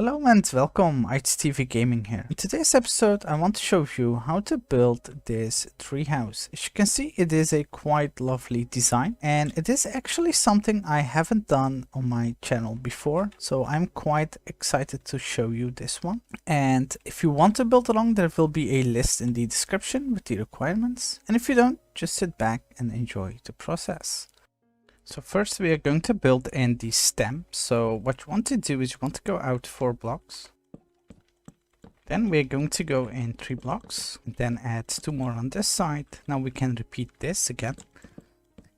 Hello and welcome, IT-TVGaming here. In today's episode I want to show you how to build this treehouse. As you can see, it is a quite lovely design and it is actually something I haven't done on my channel before, so I'm quite excited to show you this one. And if you want to build along, there will be a list in the description with the requirements, and if you don't, just sit back and enjoy the process. So first we are going to build in the stem. So what you want to do is you want to go out 4 blocks. Then we're going to go in 3 blocks and then add 2 more on this side. Now we can repeat this again.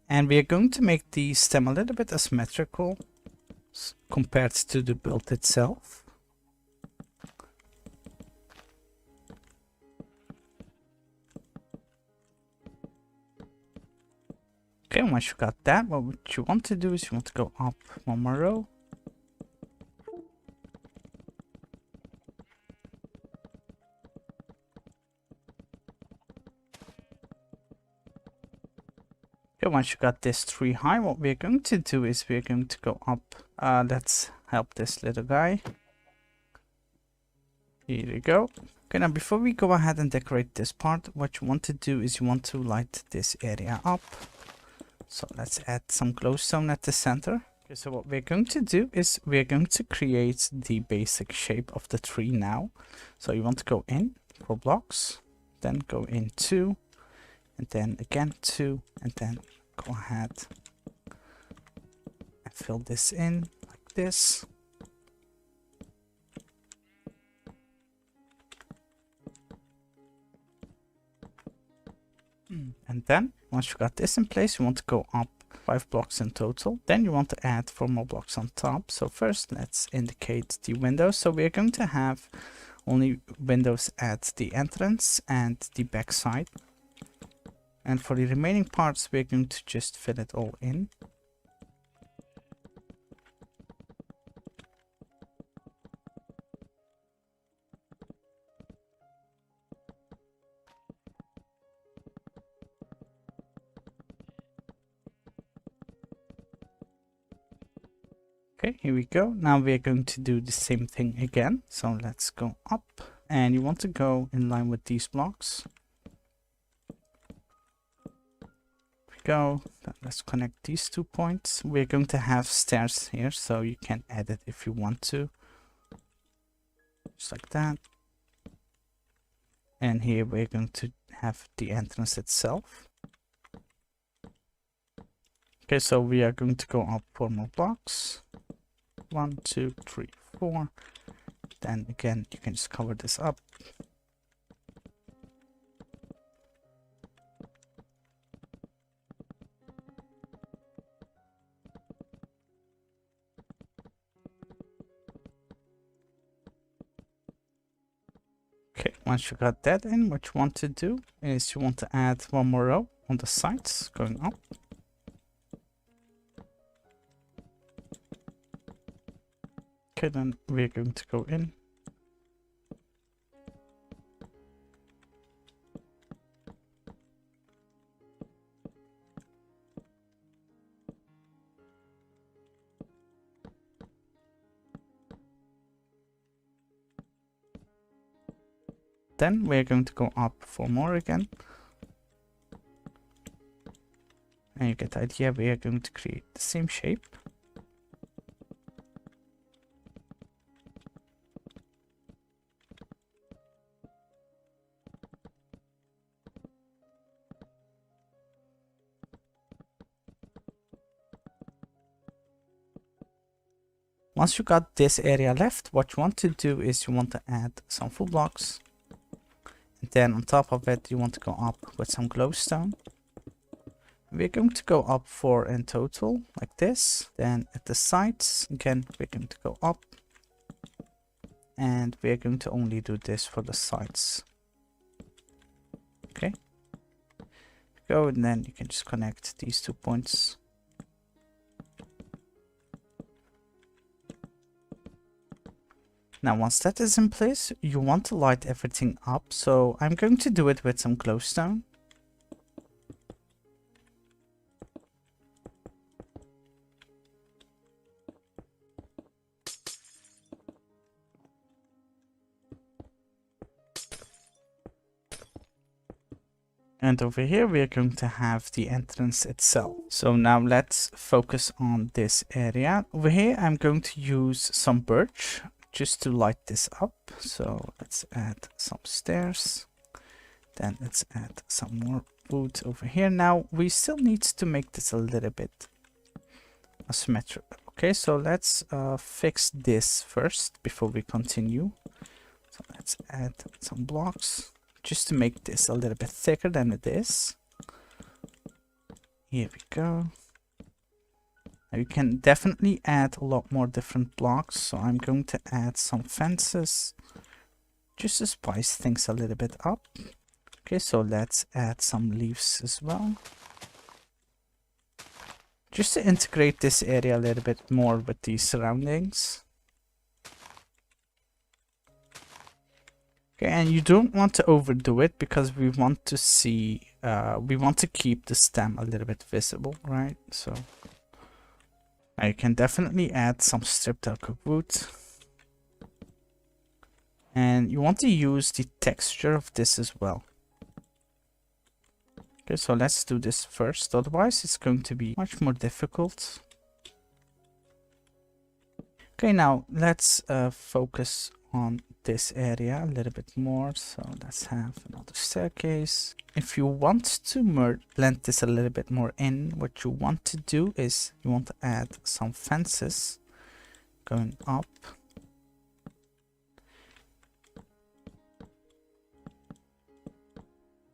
And we are going to make the stem a little bit asymmetrical compared to the build itself. Okay, once you got that, what you want to do is you want to go up 1 more row. Okay, once you got this tree high, what we're going to do is we're going to go up. Let's help this little guy. Here we go. Okay, now before we go ahead and decorate this part, what you want to do is you want to light this area up. So let's add some glowstone at the center. Okay, so what we're going to do is we're going to create the basic shape of the tree now. So you want to go in 4 blocks, then go in 2, and then again 2, and then go ahead and fill this in like this. And then once you got this in place, you want to go up 5 blocks in total. Then you want to add 4 more blocks on top. So first let's indicate the windows. So we're going to have only windows at the entrance and the back side. And for the remaining parts, we're going to just fill it all in. Okay, here we go. Now we're going to do the same thing again. So let's go up, and you want to go in line with these blocks. Here we go. Then let's connect these 2 points. We're going to have stairs here, so you can add it if you want to. Just like that. And here we're going to have the entrance itself. Okay, so we are going to go up 4 more blocks. 1, 2, 3, 4. Then again, you can just cover this up. Okay, once you got that in, what you want to do is you want to add 1 more row on the sides going up. Okay, then we're going to go in. Then we're going to go up 4 more again. And you get the idea, we are going to create the same shape. Once you got this area left, what you want to do is you want to add some full blocks. And then on top of it, you want to go up with some glowstone. We're going to go up 4 in total, like this. Then at the sides, again, we're going to go up. And we're going to only do this for the sides. Okay. Go, and then you can just connect these 2 points. Now once that is in place, you want to light everything up, so I'm going to do it with some glowstone. And over here, we are going to have the entrance itself. So now let's focus on this area. Over here, I'm going to use some birch just to light this up. So let's add some stairs. Then let's add some more wood over here. Now we still need to make this a little bit asymmetrical. Okay, so let's fix this first before we continue. So let's add some blocks just to make this a little bit thicker than it is. Here we go. Now you can definitely add a lot more different blocks, so I'm going to add some fences just to spice things a little bit up. Okay, so let's add some leaves as well, just to integrate this area a little bit more with the surroundings. Okay, and you don't want to overdo it because we want to see, we want to keep the stem a little bit visible, right? So I can definitely add some stripped oak wood. And you want to use the texture of this as well. Okay, so let's do this first, otherwise it's going to be much more difficult. Okay, now let's focus on this area a little bit more. So let's have another staircase. If you want to blend this a little bit more in, what you want to do is you want to add some fences going up.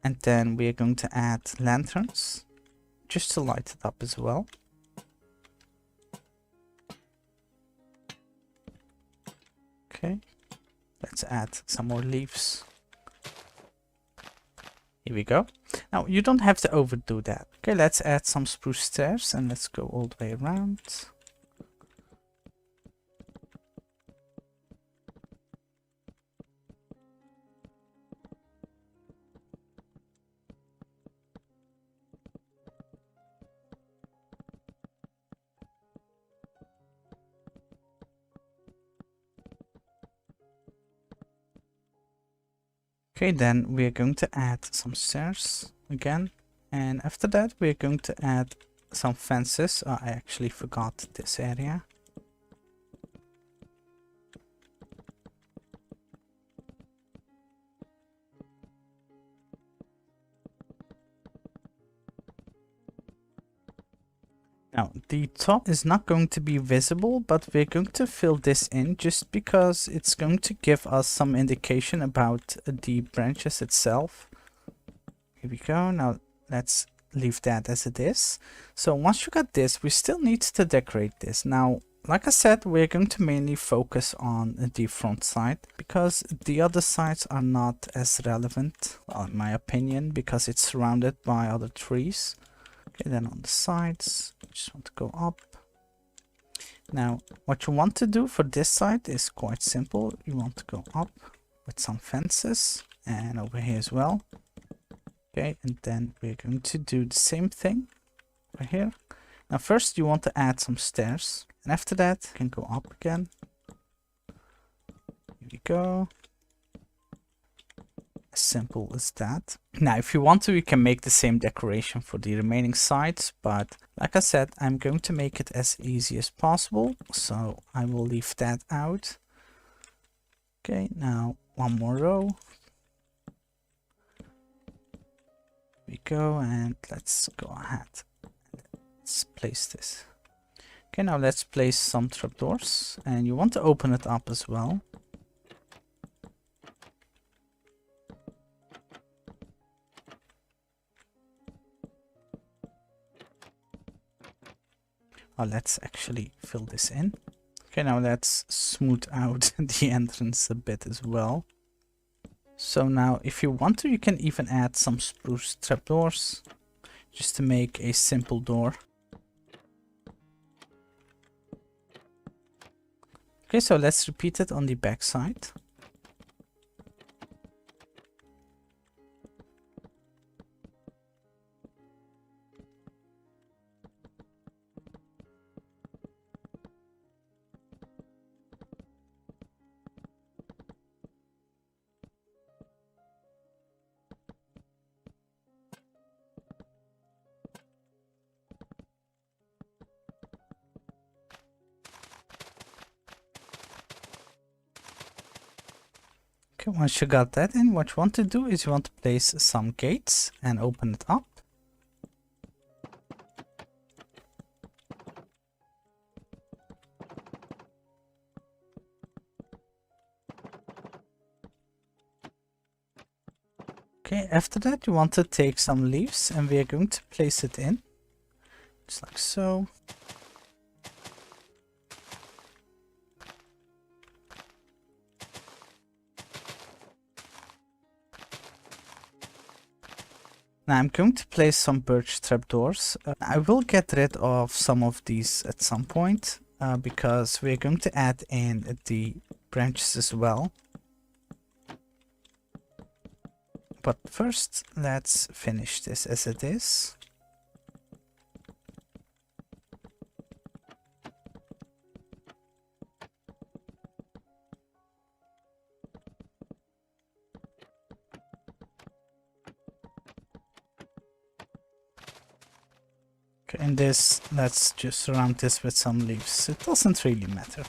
And then we are going to add lanterns just to light it up as well. Okay, let's add some more leaves. Here we go. Now you don't have to overdo that. Okay, let's add some spruce stairs and let's go all the way around. Okay, then we are going to add some stairs again, and after that we are going to add some fences. I actually forgot this area. Now, the top is not going to be visible, but we're going to fill this in just because it's going to give us some indication about the branches itself. Here we go. Now, let's leave that as it is. So once you got this, we still need to decorate this. Now, like I said, we're going to mainly focus on the front side because the other sides are not as relevant, well, in my opinion, because it's surrounded by other trees. Okay, then on the sides, just want to go up. Now, what you want to do for this side is quite simple. You want to go up with some fences and over here as well. Okay, and then we're going to do the same thing over here. Now, first you want to add some stairs, and after that, you can go up again. Here we go. As simple as that. Now, if you want to, you can make the same decoration for the remaining sides, but like I said, I'm going to make it as easy as possible, so I will leave that out. Okay, now one more row. Here we go, and let's go ahead. Let's place this. Okay, now let's place some trapdoors, and you want to open it up as well. Let's actually fill this in. Okay, now let's smooth out the entrance a bit as well. So now, if you want to, you can even add some spruce trapdoors just to make a simple door. Okay, so let's repeat it on the back side. Okay, once you got that in, what you want to do is you want to place some gates and open it up. Okay, after that you want to take some leaves and we are going to place it in, just like so. Now I'm going to place some birch trapdoors. I will get rid of some of these at some point because we're going to add in the branches as well. But first, let's finish this as it is. Okay, and this, let's just surround this with some leaves. It doesn't really matter.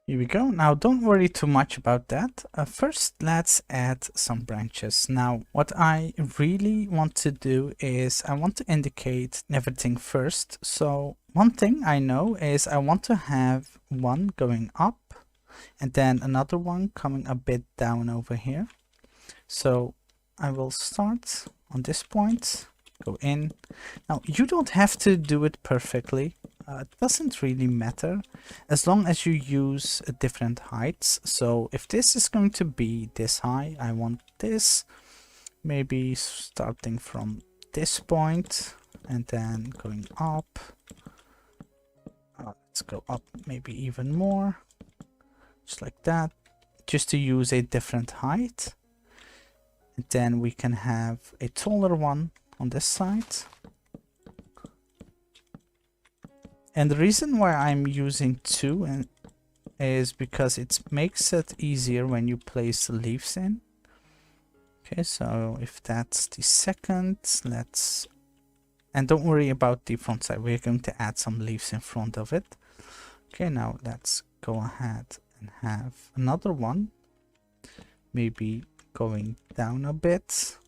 Here we go. Now don't worry too much about that. First, let's add some branches. Now, what I really want to do is I want to indicate everything first. So one thing I know is I want to have one going up and then another one coming a bit down over here. So I will start on this point, go in. Now you don't have to do it perfectly. It doesn't really matter as long as you use different heights. So if this is going to be this high, I want this maybe starting from this point and then going up. Let's go up maybe even more, just like that, just to use a different height. And then we can have a taller one on this side. And the reason why I'm using two is because it makes it easier when you place the leaves in. Okay, so if that's the second, let's... And don't worry about the front side, we're going to add some leaves in front of it. Okay, now let's go ahead and have another one. Maybe going down a bit.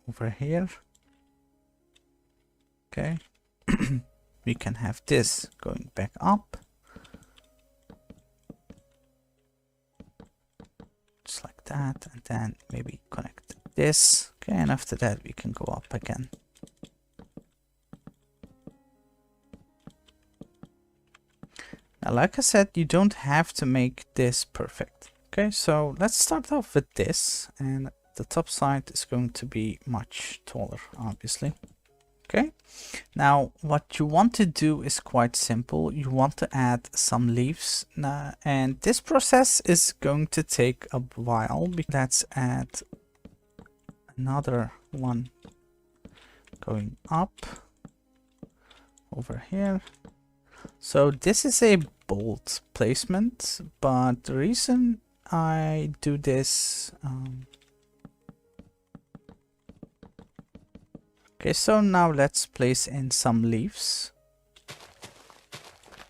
Over here. Okay. We can have this going back up. Just like that. And then maybe connect this. Okay, and after that we can go up again. Now, like I said, you don't have to make this perfect. Okay, so let's start off with this. And the top side is going to be much taller, obviously. Okay, now what you want to do is quite simple. You want to add some leaves and this process is going to take a while. Let's add another one going up over here. So this is a bold placement, but the reason I do this okay, so now let's place in some leaves.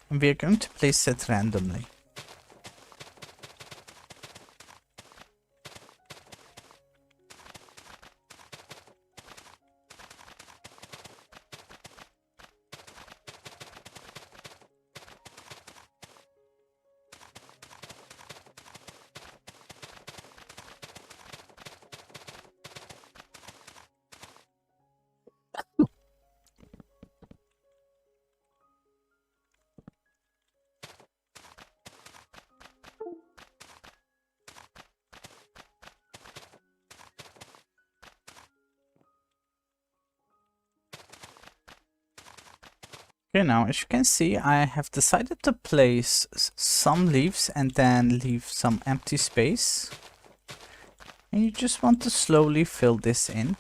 And we are going to place it randomly. Okay, now as you can see, I have decided to place some leaves and then leave some empty space. And you just want to slowly fill this in.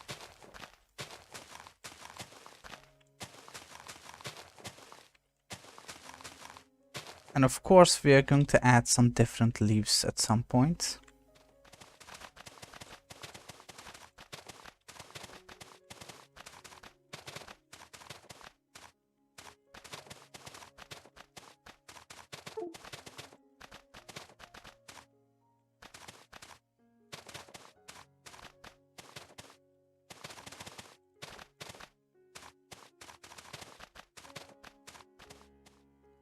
And of course, we are going to add some different leaves at some point.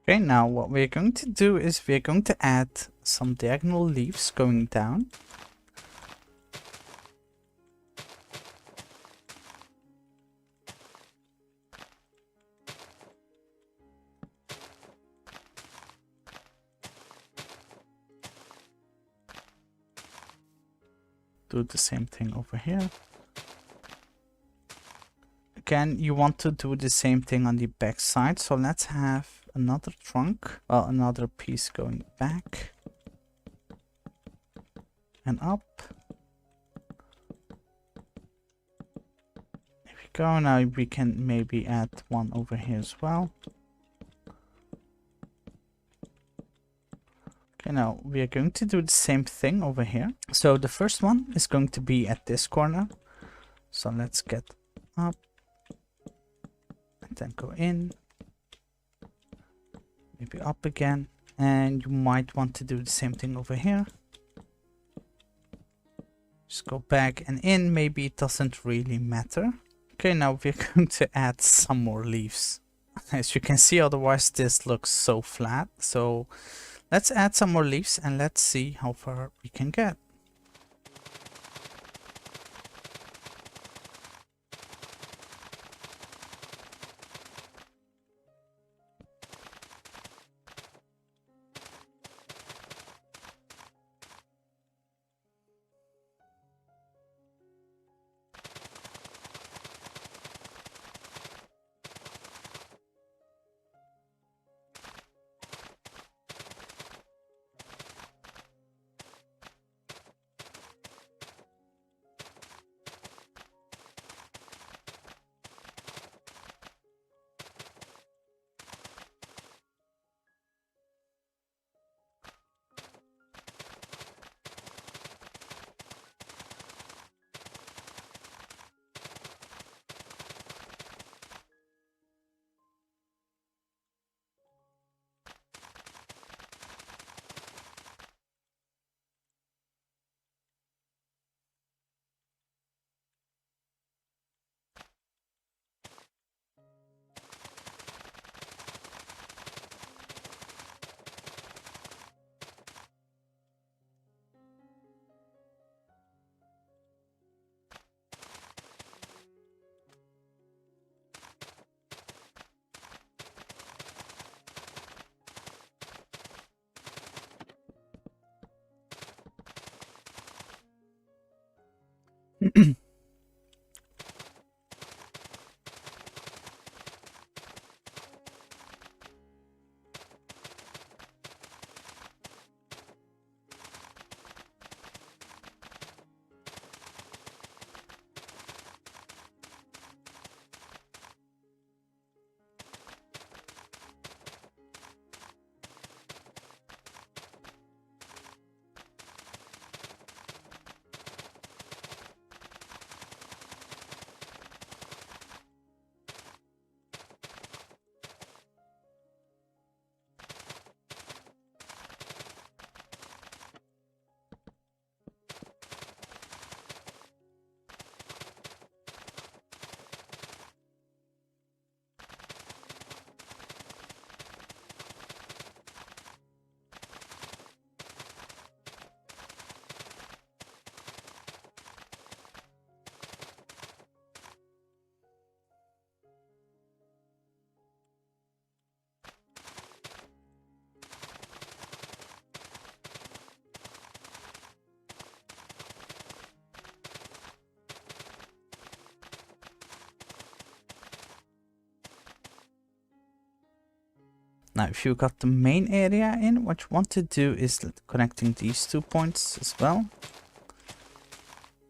Okay, now what we're going to do is we're going to add some diagonal leaves going down. Do the same thing over here. Again, you want to do the same thing on the back side, so let's have another trunk, well, another piece going back and up. There we go. Now we can maybe add one over here as well. Okay, now we are going to do the same thing over here. So the first one is going to be at this corner. So let's get up and then go in, maybe up again, and you might want to do the same thing over here. Just go back and in, maybe it doesn't really matter. Okay, now we're going to add some more leaves. As you can see, otherwise this looks so flat. So let's add some more leaves and let's see how far we can get. Now, if you got the main area in, what you want to do is connecting these 2 points as well.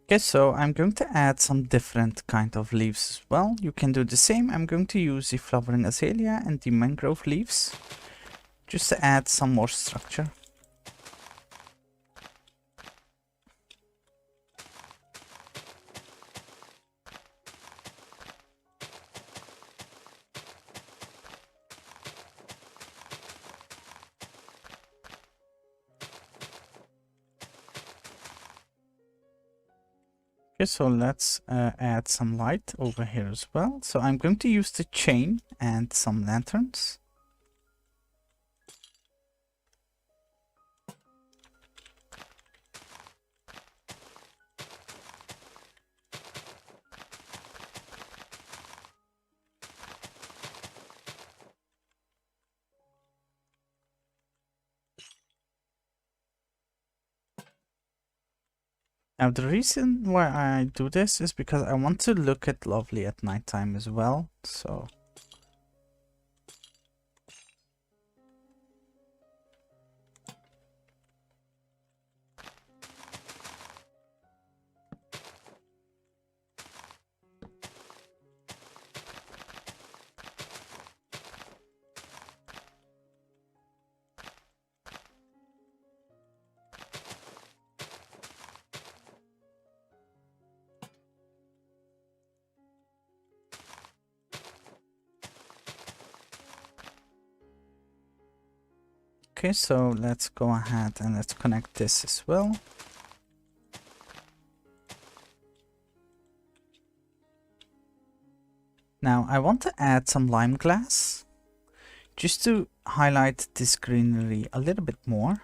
Okay, so I'm going to add some different kind of leaves as well. You can do the same. I'm going to use the flowering azalea and the mangrove leaves just to add some more structure. Okay, so let's add some light over here as well. So I'm going to use the chain and some lanterns. Now the reason why I do this is because I want to look at lovely at nighttime as well. So okay, so let's go ahead and let's connect this as well. Now I want to add some lime glass just to highlight this greenery a little bit more.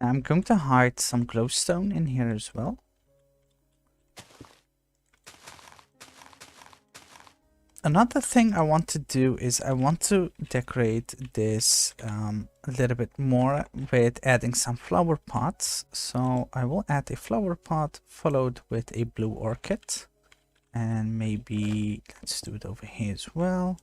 I'm going to hide some glowstone in here as well. Another thing I want to do is I want to decorate this a little bit more with adding some flower pots. So I will add a flower pot followed with a blue orchid. And maybe let's do it over here as well.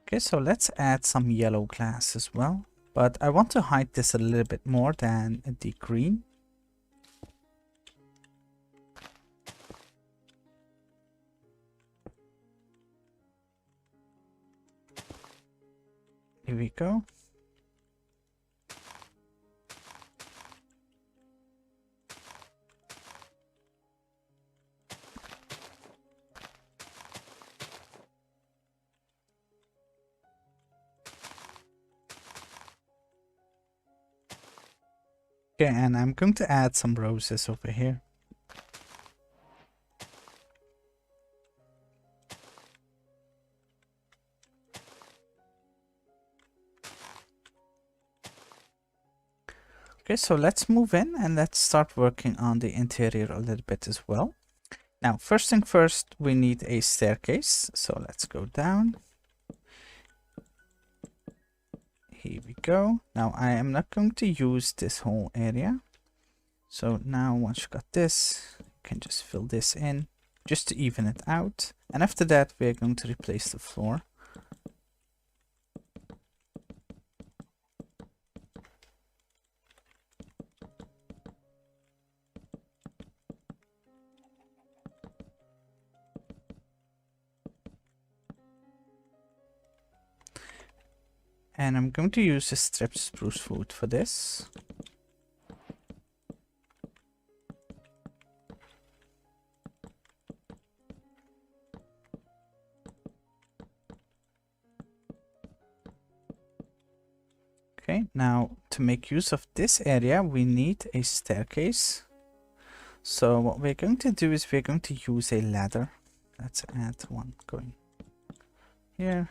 Okay, so let's add some yellow glass as well. But I want to hide this a little bit more than the green. Here we go. Okay, and I'm going to add some roses over here. Okay, so let's move in and let's start working on the interior a little bit as well. Now, first thing first, we need a staircase. So let's go down. Here we go. Now I am not going to use this whole area. So now once you got this, you can just fill this in just to even it out. And after that, we're going to replace the floor. And I'm going to use a stripped spruce wood for this. Okay, now to make use of this area, we need a staircase. So what we're going to do is we're going to use a ladder. Let's add one going here.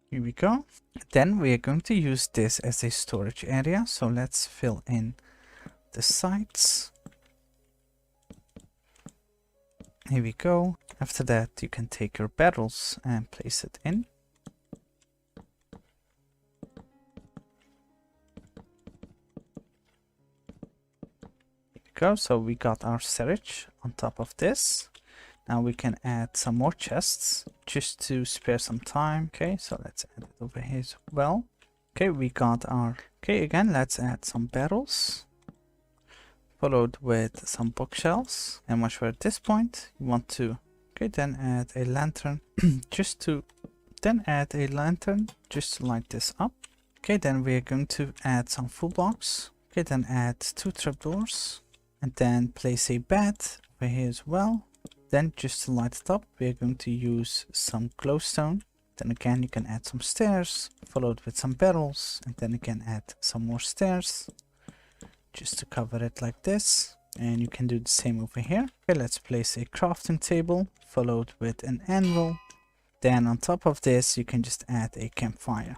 Here we go. Then we are going to use this as a storage area. So let's fill in the sides. Here we go. After that, you can take your barrels and place it in. Here we go. So we got our serge on top of this. Now we can add some more chests just to spare some time. Okay, so let's add it over here as well. Okay, we got our... Okay, again, let's add some barrels. Followed with some bookshelves. And once we're at this point, you want to... Okay, then add a lantern just to... Then add a lantern just to light this up. Okay, then we're going to add some full blocks. Okay, then add 2 trapdoors. And then place a bed over here as well. Then just to light it up, we're going to use some glowstone. Then again, you can add some stairs, followed with some barrels, and then again add some more stairs, just to cover it like this. And you can do the same over here. Okay, let's place a crafting table, followed with an anvil. Then on top of this, you can just add a campfire.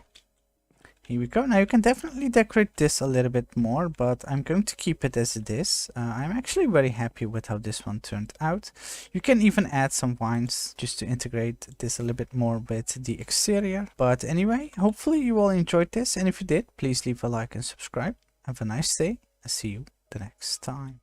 Here we go. Now you can definitely decorate this a little bit more, but I'm going to keep it as it is. I'm actually very happy with how this one turned out. You can even add some vines just to integrate this a little bit more with the exterior. But anyway, hopefully you all enjoyed this, and if you did, please leave a like and subscribe. Have a nice day. I'll see you the next time.